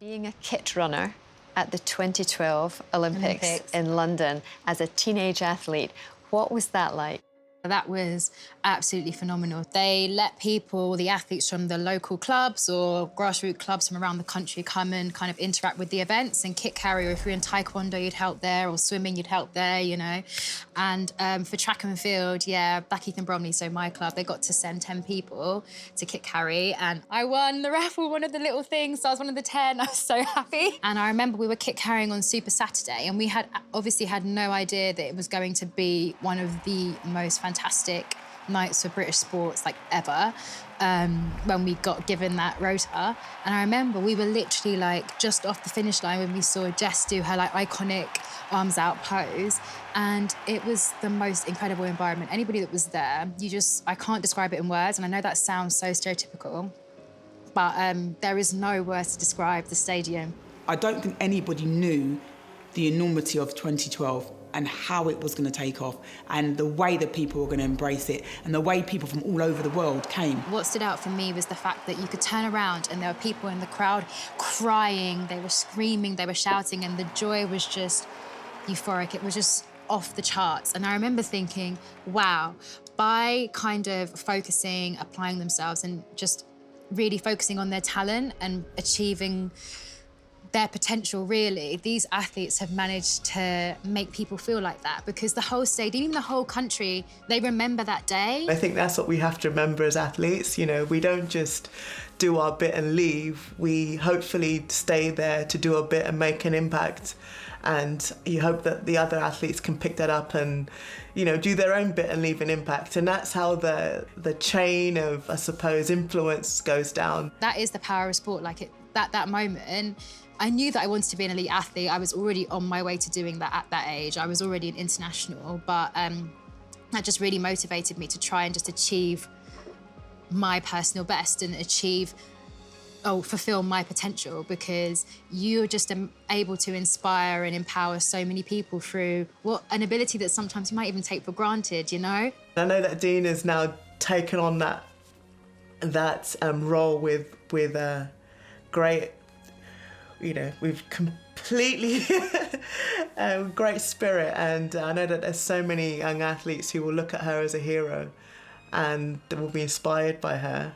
Being a kit runner at the 2012 Olympics in London as a teenage athlete, what was that like? That was absolutely phenomenal. They let people, the athletes from the local clubs or grassroots clubs from around the country come and kind of interact with the events and kit carry. Or if you're in taekwondo, you'd help there, or swimming, you'd help there, you know. And for track and field, yeah, Blackheath and Bromley, so my club, they got to send 10 people to kit carry, and I won the raffle, one of the little things. So I was one of the 10. I was so happy. And I remember we were kit carrying on Super Saturday, and we had obviously had no idea that it was going to be one of the most fantastic nights for British sports like ever, when we got given that rota. And I remember we were literally like just off the finish line when we saw Jess do her like iconic arms out pose, and it was the most incredible environment. Anybody that was there, I can't describe it in words, and I know that sounds so stereotypical, but there is no words to describe the stadium. I don't think anybody knew the enormity of 2012 and how it was going to take off, and the way that people were going to embrace it, and the way people from all over the world came. What stood out for me was the fact that you could turn around and there were people in the crowd crying, they were screaming, they were shouting, and the joy was just euphoric. It was just off the charts. And I remember thinking, wow, by kind of focusing, applying themselves, and just really focusing on their talent and achieving their potential, really, these athletes have managed to make people feel like that, because the whole stadium, even the whole country, they remember that day. I think that's what we have to remember as athletes. You know, we don't just do our bit and leave. We hopefully stay there to do a bit and make an impact. And you hope that the other athletes can pick that up and, you know, do their own bit and leave an impact. And that's how the chain of, I suppose, influence goes down. That is the power of sport. Like that moment, I knew that I wanted to be an elite athlete. I was already on my way to doing that at that age. I was already an international, but that just really motivated me to try and just achieve my personal best and fulfill my potential, because you're just able to inspire and empower so many people through an ability that sometimes you might even take for granted, you know? I know that Dina's now taken on that role with great, you know, we've completely great spirit, and I know that there's so many young athletes who will look at her as a hero and will be inspired by her.